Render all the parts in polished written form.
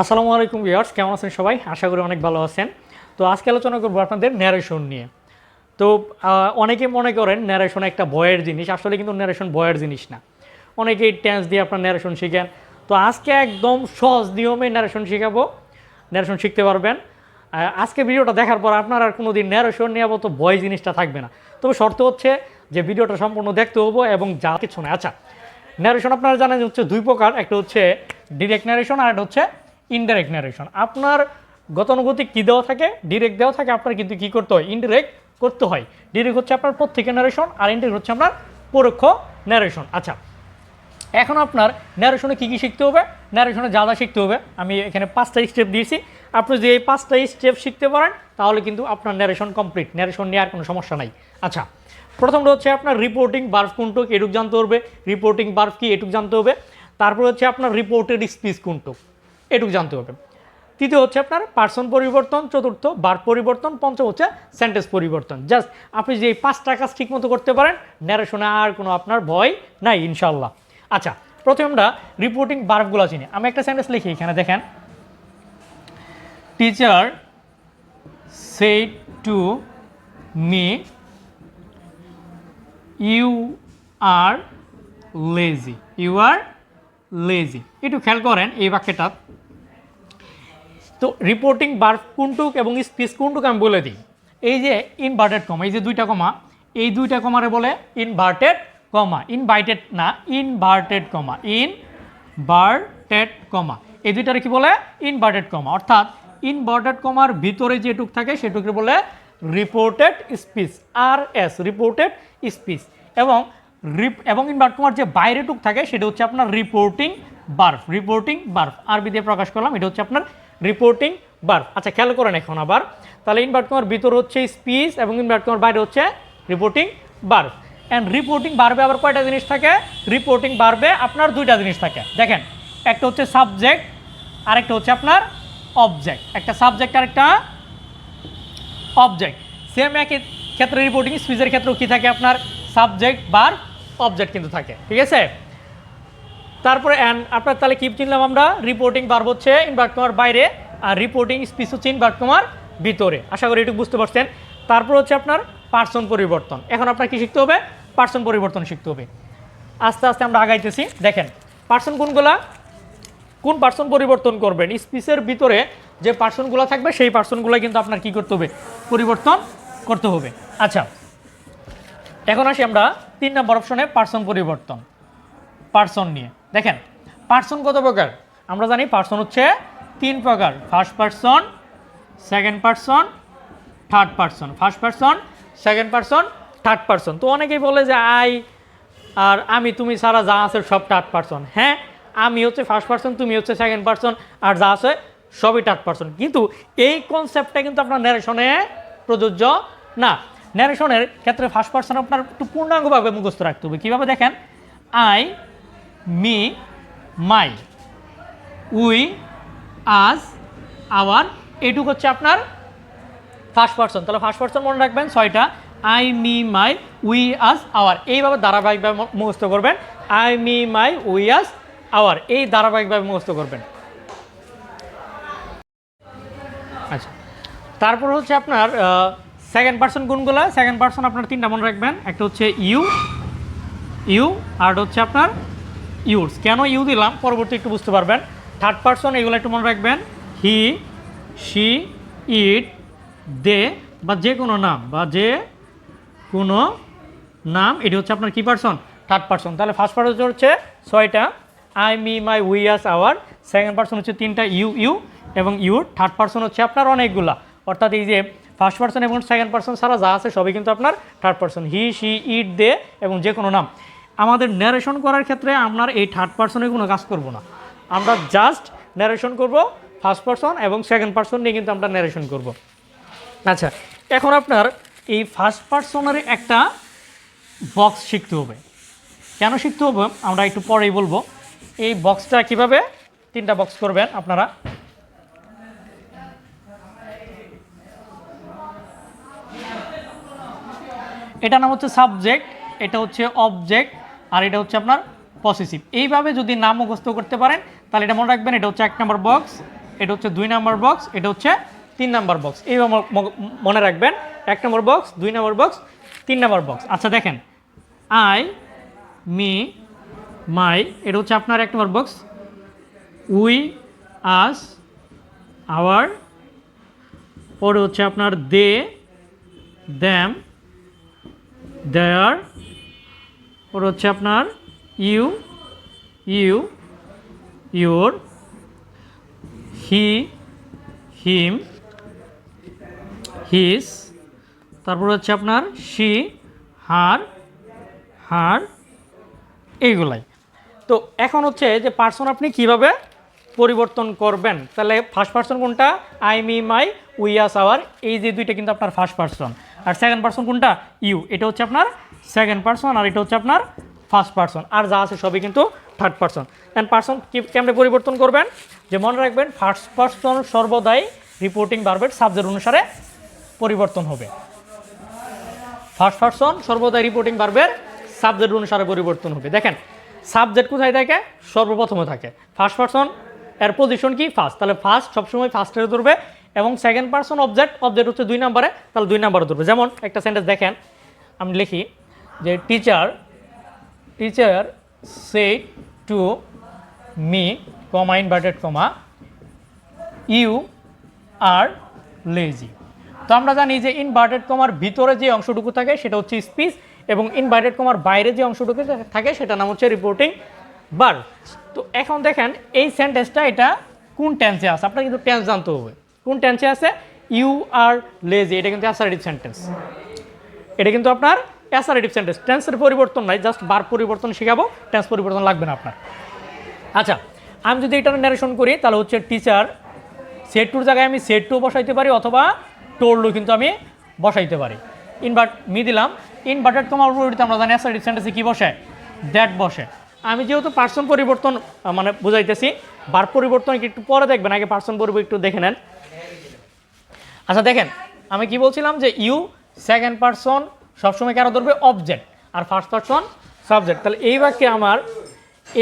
আসসালামু আলাইকুম ভিউয়ার্স, কেমন আছেন সবাই? আশা করি অনেক ভালো আছেন। তো আজকে আলোচনা করব আপনাদের ন্যারেশন নিয়ে। তো অনেকে মনে করেন ন্যারেশন একটা ভয়ের জিনিস, আসলে কিন্তু ন্যারেশন ভয়ের জিনিস না। অনেকেই টেন্স দিয়ে আপনার ন্যারেশন শিখেন। তো আজকে একদম সহজ নিয়মে ন্যারেশন শেখাবো, ন্যারেশন শিখতে পারবেন। আজকে ভিডিওটা দেখার পর আপনার আর কোনো দিন ন্যারেশন নিয়ে তো ভয় জিনিসটা থাকবে না। তবে শর্ত হচ্ছে যে ভিডিওটা সম্পূর্ণ দেখতে হবো এবং যা কিছু না। আচ্ছা, ন্যারেশন আপনারা জানেন হচ্ছে দুই প্রকার, একটা হচ্ছে ডিরেক্ট ন্যারেশন আর একটা হচ্ছে ইনডাইরেক্ট ন্যারেশন। আপনার গতানুগতিক কী দেওয়া থাকে, ডিরেক্ট দেওয়া থাকে, আপনার কিন্তু কী করতে হয়, ইনডিরেক্ট করতে হয়। ডিরেক্ট হচ্ছে আপনার প্রত্যেকের ন্যারেশন আর ইনডিরেক্ট হচ্ছে আপনার পরোক্ষ ন্যারেশন। আচ্ছা, এখন আপনার ন্যারেশনে কী কী শিখতে হবে, ন্যারেশনে যা যা শিখতে হবে আমি এখানে 5টা স্টেপ দিয়েছি। আপনি যদি এই 5টা স্টেপ শিখতে পারেন তাহলে কিন্তু আপনার ন্যারেশন কমপ্লিট, ন্যারেশন নিয়ে আর কোনো সমস্যা নাই। আচ্ছা, প্রথমটা হচ্ছে আপনার রিপোর্টিং বার্ব কোনটুক এটুক জানতে হবে, রিপোর্টিং বার্ব কি এটুক জানতে হবে। তারপর হচ্ছে আপনার রিপোর্টেড স্পিচ কোনটুক এটুক জানতে হবে। তৃতীয় হচ্ছে আপনার পার্সন পরিবর্তন, চতুর্থ বার্ব পরিবর্তন, পঞ্চম হচ্ছে সেন্টেন্স পরিবর্তন। জাস্ট আপনি যে এই 5টা কাজ ঠিকমতো করতে পারেন ন্যারেশনে আর কোনো আপনার ভয় নাই ইনশাল্লাহ। আচ্ছা, প্রথমে আমরা রিপোর্টিং বার্বগুলো চিনি। আমি একটা সেন্টেন্স লিখি, এখানে দেখেন, teacher said to me you are lazy, you are lazy. একটু খেয়াল করেন এই বাক্যটা। তো রিপোর্টিং বার্ব কোনটুক এবং স্পিচ কোনটুক আমি বলে দিই। এই যে ইনভার্টেড কমা, এই যে দুইটা কমা, এই দুইটা কমারে বলে ইনভার্টেড কমা, ইনভাইটেড না, ইনভার্টেড কমা, ইনভার্টেড কমা, এই দুইটারে কি বলে, ইনভার্টেড কমা। অর্থাৎ ইনভার্টেড কমার ভিতরে যেটুক থাকে সেটুকে বলে রিপোর্টেড স্পিচ, আর এস, রিপোর্টেড স্পিচ। এবং ইনভার্ট কমার যে বাইরেটুক থাকে সেটা হচ্ছে আপনার রিপোর্টিং বার্ব, রিপোর্টিং বার্ব আরবি দিয়ে প্রকাশ করলাম, এটা হচ্ছে আপনার রিপোর্টিং বার্ব। আচ্ছা, খেয়াল করেন এখন আবার, তাহলে ইনভার্ট কমার ভিতর হচ্ছে স্পিচ এবং ইনভার্ট কমার বাইরে হচ্ছে রিপোর্টিং বার্ব। অ্যান্ড রিপোর্টিং বার্বে আবার কয়টা জিনিস থাকে, রিপোর্টিং বার্বে আপনার দুইটা জিনিস থাকে। দেখেন, একটা হচ্ছে সাবজেক্ট আর একটা হচ্ছে আপনার অবজেক্ট। একটা সাবজেক্ট আর একটা অবজেক্ট। সেম একই ক্ষেত্রে রিপোর্টিং স্পিচের ক্ষেত্রেও কী থাকে, আপনার সাবজেক্ট বার্ব অবজেক্ট কিন্তু থাকে, ঠিক আছে। তারপরে আপনার তাহলে কি চিনলাম আমরা, রিপোর্টিং বার্ব হচ্ছে ইনভার্ট কমার বাইরে আর রিপোর্টিং স্পিচ হচ্ছে ইনভার্ট কমার ভিতরে। আশা করি এটুকু বুঝতে পারছেন। তারপর হচ্ছে আপনার পার্সন পরিবর্তন। এখন আপনার কি শিখতে হবে, পার্সন পরিবর্তন শিখতে হবে। আস্তে আস্তে আমরা আগাইতেছি। দেখেন পার্সন কোনগুলা, কোন পার্সন পরিবর্তন করবেন, স্পিচের ভিতরে যে পার্সনগুলো থাকবে সেই পার্সনগুলো কিন্তু আপনার কি করতে হবে, পরিবর্তন করতে হবে। আচ্ছা, এখন আসি আমরা 3 নম্বর অপশনে পার্সন পরিবর্তন, পার্সন নিয়ে। দেখেন পার্সন কত প্রকার, আমরা জানি পার্সন হচ্ছে 3 প্রকার, first person, second person, third person. First person, second person, third person. তো অনেকেই বলে যে আই আর আমি তুমি ছাড়া যা আছে সব থার্ড পার্সন। হ্যাঁ, আমি হচ্ছে ফার্স্ট পার্সন, তুমি হচ্ছে সেকেন্ড পার্সন, আর যা আছে সবই থার্ড পার্সন। কিন্তু এই কনসেপ্টটা কিন্তু আপনার ন্যারেশনে প্রযোজ্য না। ন্যারেশনের ক্ষেত্রে ফার্স্ট পার্সন আপনার একটু পূর্ণাঙ্গভাবে মুখস্থ রাখতে হবে। কীভাবে দেখেন, আই, মি, মাই, উই, আজ, আওয়ার, এইটুকু হচ্ছে আপনার ফার্স্ট পার্সন। তাহলে ফার্স্ট পার্সন মনে রাখবেন 6টা, আই, মি, মাই, উই, আজ, আওয়ার, এইভাবে ধারাবাহিকভাবে মুখস্থ করবেন। আই, মি, মাই, উই, আজ, আওয়ার, এই ধারাবাহিকভাবে মুখস্থ করবেন। আচ্ছা, তারপর হচ্ছে আপনার সেকেন্ড পার্সন কোনগুলো, সেকেন্ড পার্সন আপনার 3টা মনে রাখবেন। একটা হচ্ছে ইউ, ইউ, আর হচ্ছে আপনার ইউরস। কেন ইউ দিলাম পরবর্তী একটু বুঝতে পারবেন। থার্ড পার্সন এগুলো একটু মনে রাখবেন, হি, শি, ইট, দে, বা যে কোনো নাম, বা যে কোনো নাম, এটি হচ্ছে আপনার কি পার্সন, থার্ড পার্সন। তাহলে ফার্স্ট পার্সন হচ্ছে 6টা, I, me, my, we, us, our. Second person হচ্ছে 3টা, ইউ, ইউ এবং ইউর। থার্ড পার্সন হচ্ছে আপনার অনেকগুলা, অর্থাৎ এই যে ফার্স্ট পার্সন এবং সেকেন্ড পার্সন ছাড়া যা আছে সবই কিন্তু আপনার third person, he, she, it, they এবং যে কোনো নাম। আমাদের ন্যারেশন করার ক্ষেত্রে আপনার এই থার্ড পার্সনে কোনো কাজ করব না, আমরা জাস্ট ন্যারেশন করব ফার্স্ট পার্সন এবং সেকেন্ড পার্সন নিয়ে কিন্তু আমরা ন্যারেশন করব। আচ্ছা, এখন আপনার এই ফার্স্ট পার্সনের একটা বক্স শিখতে হবে। কেন শিখতে হবে আমরা একটু পরেই বলবো। এই বক্সটা কিভাবে 3টা বক্স করবেন আপনারা। এটা নাম হচ্ছে সাবজেক্ট, এটা হচ্ছে অবজেক্ট, আর এটা হচ্ছে আপনার পসেসিভ। এইভাবে যদি নাম মুখস্থ করতে পারেন তাহলে এটা মনে রাখবেন, এটা হচ্ছে 1 নম্বর বক্স, এটা হচ্ছে 2 নাম্বার বক্স, এটা হচ্ছে 3 নাম্বার বক্স। এইভাবে মনে রাখবেন, 1 number box, 2 number box, 3 number box. আচ্ছা দেখেন, আই, মি, মাই, এটা হচ্ছে আপনার 1 number box. We, us, our, পরে হচ্ছে আপনার দে, দ্যাম, দেয়ার, পরে হচ্ছে আপনার you, you, your, he, him, his, তারপর হচ্ছে আপনার শি, হার, হার, এইগুলাই। তো এখন হচ্ছে যে পার্সন আপনি কিভাবে পরিবর্তন করবেন, তাহলে ফার্স্ট পার্সন কোনটা? I, me, my, we, us, our, এই যে দুইটা কিন্তু আপনার ফার্স্ট পার্সন। আর সেকেন্ড পার্সন কোনটা? ইউ, এটা হচ্ছে আপনার সেকেন্ড পার্সন, আর এটা হচ্ছে আপনার ফার্স্ট পার্সন। আর যা আছে সবই কিন্তু থার্ড পার্সন। অ্যান্ড পার্সন কেমনে পরিবর্তন করবেন? যে মনে রাখবেন, ফার্স্ট পার্সন সর্বদাই রিপোর্টিং ভার্বের সাবজেক্ট অনুসারে পরিবর্তন হবে। ফার্স্ট পার্সন সর্বদাই রিপোর্টিং ভার্বের সাবজেক্ট অনুসারে পরিবর্তন হবে। দেখেন, সাবজেক্ট কোথায় থাকে? সর্বপ্রথমে থাকে। ফার্স্ট পার্সন এর পজিশন কি? ফার্স্ট, তাহলে ফার্স্ট সবসময় ফার্স্টের ধরবে। এবং সেকেন্ড পার্সন অবজেক্ট, অবজেক্ট হচ্ছে 2 নম্বরে, তাহলে 2 নম্বরে ধরবে। যেমন একটা সেন্টেন্স দেখেন, আমি লিখি যে teacher said to me, comma inverted comma, you are lazy। তো আমরা জানি যে ইনভার্টেড কমার ভিতরে যে অংশটুকু থাকে সেটা হচ্ছে স্পিচ, এবং ইনভার্টেড কমার বাইরে যে অংশটুকু থাকে সেটা নাম হচ্ছে রিপোর্টিং ভার্ব। তো এখন দেখেন এই সেন্টেন্সটা এটা কোন টেন্সে আছে, আপনার কিন্তু টেন্স জানতে হবে। কোন টেন্সে আছে? ইউ আর লেজি, এটা কিন্তু অ্যাসার্টিভ সেন্টেন্স। এটা কিন্তু আপনার অ্যাসার্টিভ সেন্টেন্স, টেন্সের পরিবর্তন নাই, জাস্ট ভার্ব পরিবর্তন শেখাবো, টেন্স পরিবর্তন লাগবে না আপনার। আচ্ছা, আমি যদি এটা ন্যারেশন করি তাহলে হচ্ছে টিচার সেড টুর জায়গায় আমি সেড টু বসাইতে পারি, অথবা টোল্ডও কিন্তু আমি বসাইতে পারি। মি দিলাম, ইনভার্টেড কমার পরিবর্তে আমরা জানি অ্যাসার্টিভ সেন্টেন্সে কী বসে? দ্যাট বসে। আমি যেহেতু পার্সন পরিবর্তন মানে বুঝাইতেছি, ভার্ব পরিবর্তন একটু পরে দেখবেন, আগে পার্সন পরিবর্তন একটু দেখে নেন। আচ্ছা দেখেন, আমি কি বলছিলাম যে ইউ সেকেন্ড পার্সন সবসময় কারো ধরবে? অবজেক্ট, আর ফার্স্ট পার্সন সাবজেক্ট। তাহলে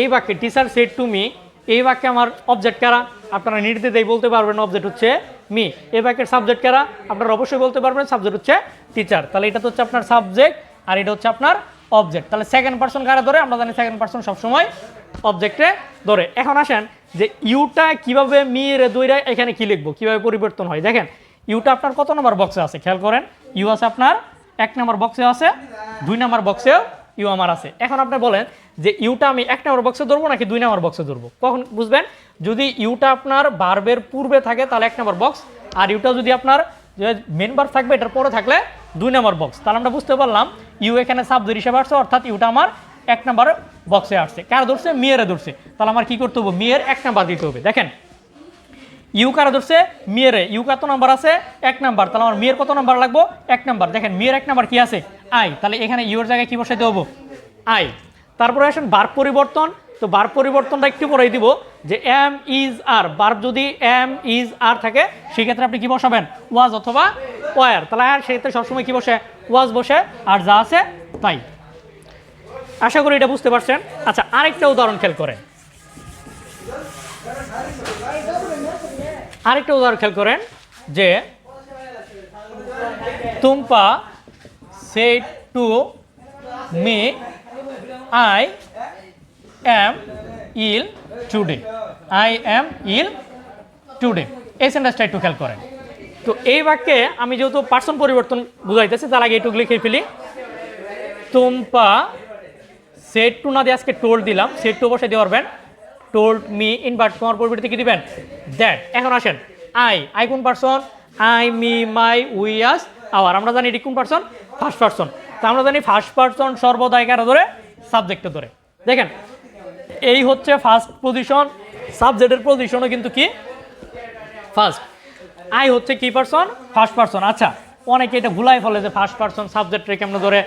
এই বাক্যে টিচার সেড টু মি, এই বাক্যে আমার অবজেক্ট কারা? আপনারা নির্দ্বিধায় বলতে পারবেন অবজেক্ট হচ্ছে মি। এই বাক্যের সাবজেক্ট কারা? আপনারা অবশ্যই বলতে পারবেন সাবজেক্ট হচ্ছে টিচার। তাহলে এটা তো হচ্ছে আপনার সাবজেক্ট, আর এটা হচ্ছে আপনার অবজেক্ট। তাহলে সেকেন্ড পার্সন কারা ধরে? আমরা জানি সেকেন্ড পার্সন সবসময় অবজেক্টে ধরে। এখন আসেন যে ইউটা কিভাবে মি রে দইরা এখানে কি লিখবো, কিভাবে পরিবর্তন হয়। দেখেন, ইউটা আপনার কত নম্বর বক্সে আছে খেয়াল করেন। ইউ আছে আপনার 1 নম্বর বক্সে আছে, 2 নম্বর বক্সেও ইউ আমার আছে। এখন আপনি বলেন যে ইউটা আমি 1 নম্বর বক্সে ধরবো নাকি 2 নম্বর বক্সে ধরবো? কখন বুঝবেন? যদি ইউটা আপনার ভার্বের পূর্বে থাকে তাহলে 1 নম্বর বক্স, আর ইউটা যদি আপনার যে মেন ভার্ব থাকবে এটার পরে থাকলে 2 নম্বর বক্স। তাহলে আমরা বুঝতে পারলাম ইউ এখানে সাবজেক্ট হিসেবে আসছে, অর্থাৎ ইউটা আমার 1 নম্বর বক্সে আসছে। কারা ধরছে? মিয়েরে ধরছে। তাহলে আমার কি করতে হবে? মিয়ের 1 নম্বর দিতে হবে। দেখেন, ইউ কারা ধরছে? মিয়েরে। ইউ কত নম্বর আছে? 1 নম্বর। তাহলে আমার মিয়ের কত নম্বর লাগবো? 1 নম্বর। দেখেন, মিয়ের 1 নম্বর কি আছে? আই। তাহলে এখানে ইউর জায়গায় কি বসাইতে হবো? আই। তারপরে আসেন ভার্ব পরিবর্তন। তো ভার্ব পরিবর্তনটা একটু পরেই দিব, যে এম ইজ আর। ভার্ব যদি এম ইজ আর থাকে সেক্ষেত্রে আপনি কি বসাবেন? ওয়াজ অথবা ওয়ার। তাহলে আর সেক্ষেত্রে সবসময় কি বসে? ওয়াজ বসে, আর যা আছে তাই। আশা করি এটা বুঝতে পারছেন। আচ্ছা, আরেকটা উদাহরণ খেয়াল করেন, যে Tumpa said to me I am ill today. I am ill today, এই সেন্টেন্সটা একটু খেয়াল করেন। তো এই বাক্যে আমি যেহেতু পার্সন পরিবর্তন বুঝাইতেছি, তার আগে এইটুকু লিখে ফেলি। তুম্পা সেড টু না দিয়ে আজকে টোল্ড দিলাম, সেড টু বসে দিয়ে পারবেন। টোল্ড মি, ইনভার্ট কমার পরিবর্তে কি দিবেন? দ্যাট। এখন আসেন, আই কোন person? I, me, my, we, us, our. আমরা জানি এটি কোন পার্সন? First person. তা আমরা জানি ফার্স্ট পার্সন সর্বদাই কারা ধরে? সাবজেক্টে ধরে। দেখেন, এই হচ্ছে ফার্স্ট পজিশন, সাবজেক্টের পজিশনও কিন্তু কি ফার্স্ট। আই হচ্ছে কি পার্সন? First person. আচ্ছা, অনেকে এটা ভুলাই ফেলে যে ফার্স্ট পার্সন সাবজেক্টে কেমনে ধরে,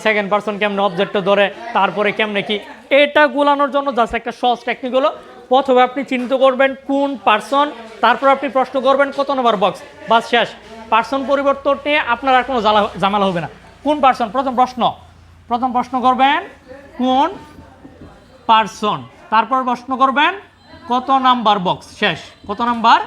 সেকেন্ড পার্সন কেমনে অবজেক্টে ধরে, তারপরে কেমনে কি। এটা গুলানোর জন্য জাস্ট একটা সহজ টেকনিক হলো, প্রথমে আপনি চিহ্নিত করবেন কোন পার্সন, তারপর আপনি প্রশ্ন করবেন কত নম্বর বক্স, বাস শেষ। পার্সন পরিবর্তন নিয়ে আপনার আর কোনো ঝামেলা হবে না। কোন পার্সন? প্রথম প্রশ্ন করবেন কোন পার্সন, তারপর প্রশ্ন করবেন কত নাম্বার বক্স, শেষ। কত নাম্বার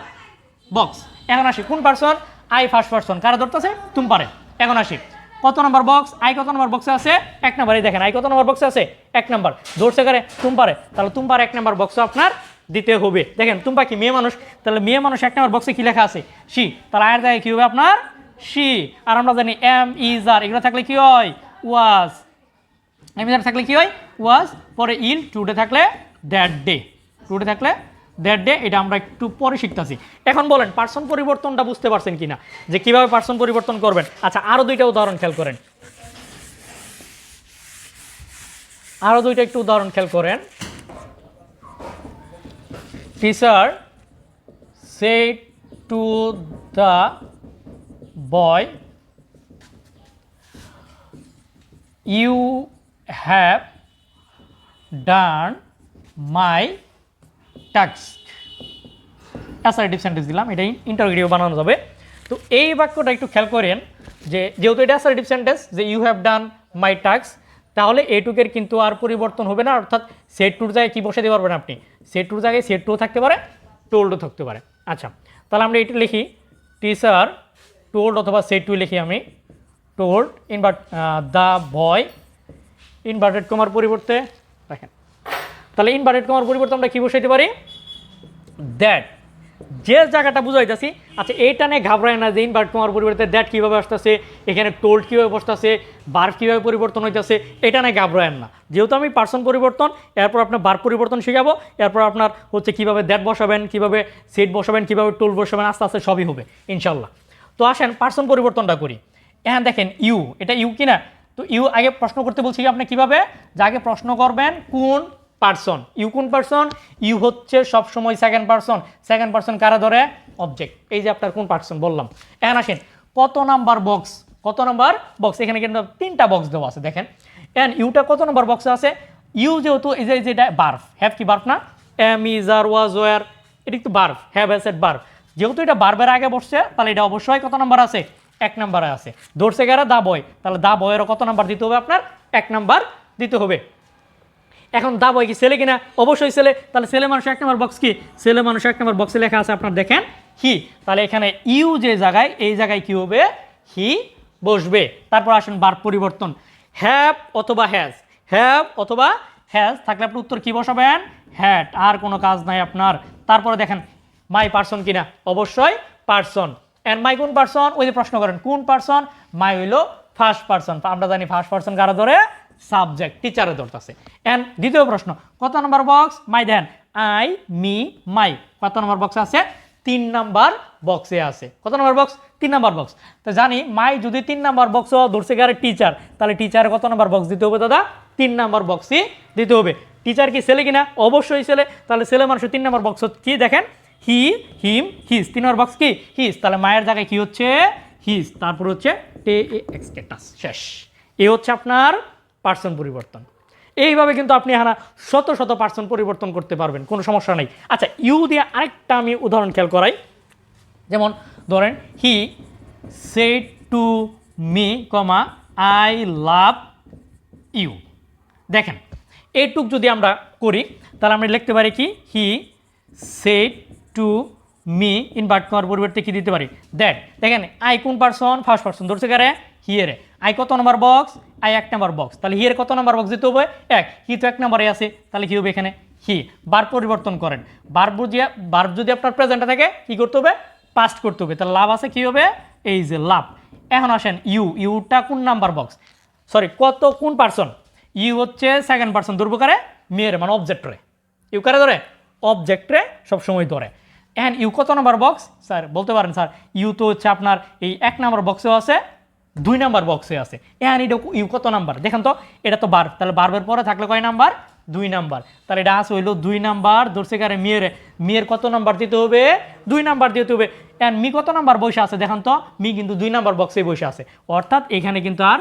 বক্স। এখন আসি কোন পার্সন, আই ফার্স্ট পার্সন, কারা ধরতেছে তুমি পারে। এখন আসি কত নাম্বার বক্স, আই কত নাম্বার বক্সে আছে 1 নাম্বার, এই দেখেন আই কত নাম্বার বক্সে আছে 1 নাম্বার, ধরছে কারে তুমি পারে, তাহলে তুমি পারে 1 নাম্বার বক্সে আপনার দিতে হবে। দেখেন তুম্পা কি মেয়ে মানুষ, তাহলে মেয়ে মানুষ 1 নাম্বার বক্সে কি লেখা আছে সি, তাহলে আয়ের জায়গায় কি হবে আপনার সি। আর আমরা জানি এম ইজ আর এগুলো থাকলে কি হয় ওয়াজ, এম ইজ আর থাকলে কি হয় ওয়াজ, পরে ইন টুডে থাকলে দ্যাট ডে, টুডে থাকলে দ্যাট ডে, এটা আমরা একটু পরে শিখতেছি। এখন বলেন পার্সন পরিবর্তনটা বুঝতে পারছেন কিনা, যে কিভাবে পার্সন পরিবর্তন করবেন। আচ্ছা আরো 2টা উদাহরণ খেয়াল করেন, আরো 2টা একটু উদাহরণ খেয়াল করেন। Teacher said to the boy, you have done my task। Assertive sentence দিলাম, এটা ইন্টারোগেটিভ বানানো যাবে। তো এই বাক্যটা একটু খেয়াল করেন, যে যেহেতু এটা অ্যাসার্টিভ সেন্টেন্স, যে you have done my task, তাহলে এইটুকের কিন্তু আর পরিবর্তন হবে না, অর্থাৎ সেট টুর জায়গায় কী বসাতে পারবেন আপনি, সেট টুর জায়গায় সেট টুও থাকতে পারে, টোল্ডও থাকতে পারে। আচ্ছা তাহলে আমরা এটা লিখি টিচার টোল্ড, অথবা সেট টু লিখি আমি টোল্ড দ্য বয়, ইনভার্টেড কমার পরিবর্তে দেখেন, তাহলে ইনভার্টেড কমার পরিবর্তে আমরা কী বসাইতে পারি দ্যাট, যে জায়গাটা বুঝাইতেছি। আচ্ছা এইটা নিয়ে ঘাবড়ায় না যে ইনভার্ট কমার পরিবর্তে দ্যাট কীভাবে আসতেছে, এখানে টোল্ড কীভাবে বসতেছে, বার কীভাবে পরিবর্তন হইতেছে, এটা নিয়ে ঘাবড়ায় না। যেহেতু আমি পার্সন পরিবর্তন, এরপর আপনার বার পরিবর্তন শিখাবো, এরপর আপনার হচ্ছে কীভাবে দ্যাট বসাবেন, কীভাবে সেট বসাবেন, কীভাবে টোল্ড বসাবেন, আস্তে আস্তে সবই হবে ইনশাল্লাহ। তো আসেন পার্সন পরিবর্তনটা করি। হ্যাঁ দেখেন ইউ, এটা ইউ কিনা, তো ইউ আগে প্রশ্ন করতে বলছি আপনি কীভাবে, যে আগে প্রশ্ন করবেন কোন পার্সন, ইউ কোন পার্সন, ইউ হচ্ছে সবসময় সেকেন্ড পার্সন, সেকেন্ড পার্সন কারা ধরে অবজেক্ট, এই যে আপনার কোন পার্সন বললাম। এখন আসেন কত নাম্বার বক্স, কত নাম্বার বক্স, এখানে কিন্তু 3টা বক্স দেওয়া আছে দেখেন। এন্ড ইউটা কত নাম্বার বক্সে আছে, ইউ যেহেতু এই যে যেটা বার্ফ, হ্যাভ কি বার্ফ না, am is are was were, এটা কিন্তু বার্ফ, হ্যাভ এসেট বার্ফ, যেহেতু এটা বার্বের আগে বসছে, তাহলে এটা অবশ্যই কত নাম্বার আছে 1 নাম্বারে আছে। ধরছে গেরা দা বয়, তাহলে দা বয়েরও কত নাম্বার দিতে হবে আপনার 1 নাম্বার দিতে হবে। এখন দা বয় কি ছেলে কিনা, অবশ্যই ছেলে, তাহলে ছেলে মানুষ 1 নাম্বার বক্স কি, ছেলে মানুষ 1 নাম্বার বক্সে লেখা আছে আপনার দেখেন হি, তাহলে এখানে ইউ যে জায়গায়, এই জায়গায় কি হবে হি বসবে। তারপর আসেন বার পরিবর্তন, হ্যাভ অথবা হ্যাজ, হ্যাভ অথবা হ্যাজ থাকলে আপনি উত্তর কি বসাবেন হ্যাড, আর কোনো কাজ নাই আপনার। তারপরে দেখেন মাই পার্সন কিনা, অবশ্যই পার্সন। এন্ড মাই কোন পার্সন, ওই যে প্রশ্ন করেন কোন পার্সন, মাই হইলো ফার্স্ট পার্সন, আমরা জানি ফার্স্ট পার্সন কারা ধরে সাবজেক্ট, টিচারে ধরতেছে। এন্ড দ্বিতীয় প্রশ্ন কত number box, my then I me my, কত নম্বর বক্সে আছে 3 নাম্বার বক্সে আছে, কত নম্বর বক্স 3 নাম্বার বক্স। তো জানি মাই যদি 3 নাম্বার বক্স ধরছে গেলে টিচার, তাহলে টিচারে কত নাম্বার বক্স দিতে হবে দাদা 3 নাম্বার বক্সই দিতে হবে। টিচার কি ছেলে কিনা, অবশ্যই ছেলে, তাহলে ছেলে মানুষের 3 নাম্বার বক্স কি দেখেন হি হিম হিজ, 3 নম্বর বক্স কি হিজ, তাহলে মায়ের জায়গায় কি হচ্ছে হিজ, তারপর হচ্ছে টে এক্সটেটাস, শেষ। এ হচ্ছে আপনার পার্সন পরিবর্তন। এইভাবে কিন্তু আপনি হানা শত শত পার্সন পরিবর্তন করতে পারবেন, কোনো সমস্যা নেই। আচ্ছা ইউ দিয়ে আরেকটা আমি উদাহরণ খেয়াল করাই, যেমন ধরেন he said to me comma I love you, দেখেন এইটুক যদি আমরা করি তাহলে আমরা লিখতে পারি কি হি সেড টু মি ইনভার্ট করার পরিবর্তে কি দিতে পারি দ্যাট। দেখেন আই কোন পার্সন, ফার্স্ট পার্সন ধরছে কারে হিয়ারে, আই কত number box, I 1 number box, তাহলে হিয়ারে কত নম্বর বক্স দিতে হবে 1, হি তো 1 নম্বরে আছে, তাহলে কি হবে এখানে হি। বার পরিবর্তন করেন, বার যদি আপনার প্রেজেন্টে থাকে কি করতে হবে পাস্ট করতে হবে, তাহলে লাভ আছে কি হবে এই যে লাভ। এখন আসেন ইউ, ইউটা কোন নাম্বার বক্স, সরি কত কোন পার্সন, ইউ হচ্ছে সেকেন্ড পার্সন ধরবো কারে মেয়ের মানে অবজেক্টরে, ইউ কারে ধরে অবজেক্টরে সবসময় ধরে। এখন ইউ কত নাম্বার বক্স, স্যার বলতে পারেন স্যার ইউ তো হচ্ছে আপনার এই 1 নাম্বার বক্সেও আছে 2 নাম্বার বক্সে আছে। এখন এটা ইউ কত নাম্বার দেখেন তো, এটা তো বার্ব, তাহলে বার্বের পরে থাকলে কয় নাম্বার 2 নাম্বার, তাহলে এটা আছে হইলো 2 নাম্বার ধরছে কারে মেয়ের কত নাম্বার দিতে হবে 2 নাম্বার দিতে হবে। এখন মি কত নাম্বার বসে আছে দেখেন তো, মি কিন্তু 2 নাম্বার বক্সে বসে আছে, অর্থাৎ এখানে কিন্তু আর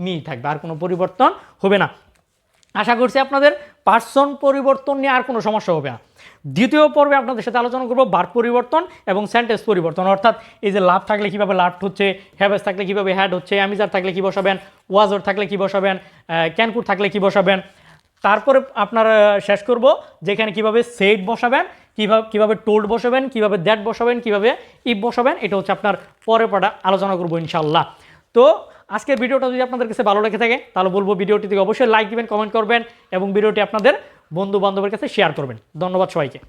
মি থাকবে, আর কোনো পরিবর্তন হবে না। আশা করছি আপনাদের পার্সন পরিবর্তন নিয়ে আর কোনো সমস্যা হবে না। দ্বিতীয় পর্বে আপনাদের সাথে আলোচনা করব বার পরিবর্তন এবং সেন্টেন্স পরিবর্তন, অর্থাৎ এই যে লাভ থাকলে কীভাবে লাভ হচ্ছে, হ্যাভেস থাকলে কীভাবে হ্যাড হচ্ছে, অ্যামিজার থাকলে কী বসাবেন, ওয়াজর থাকলে কী বসাবেন, ক্যানকুর থাকলে কী বসাবেন, তারপরে আপনার শেষ করব যেখানে কিভাবে সেট বসাবেন, কিভাবে টোল্ড বসাবেন, কিভাবে দ্যাট বসাবেন, কিভাবে ইফ বসাবেন, এটা হচ্ছে আপনার পরে পড়া আলোচনা করবো ইনশাল্লাহ। তো আজকের ভিডিওটা যদি আপনাদের কাছে ভালো লেগে থাকে তাহলে বলবো ভিডিওটি থেকে অবশ্যই লাইক দিবেন, কমেন্ট করবেন এবং ভিডিওটি আপনাদের বন্ধু বান্ধবের কাছে শেয়ার করবেন। ধন্যবাদ সবাইকে।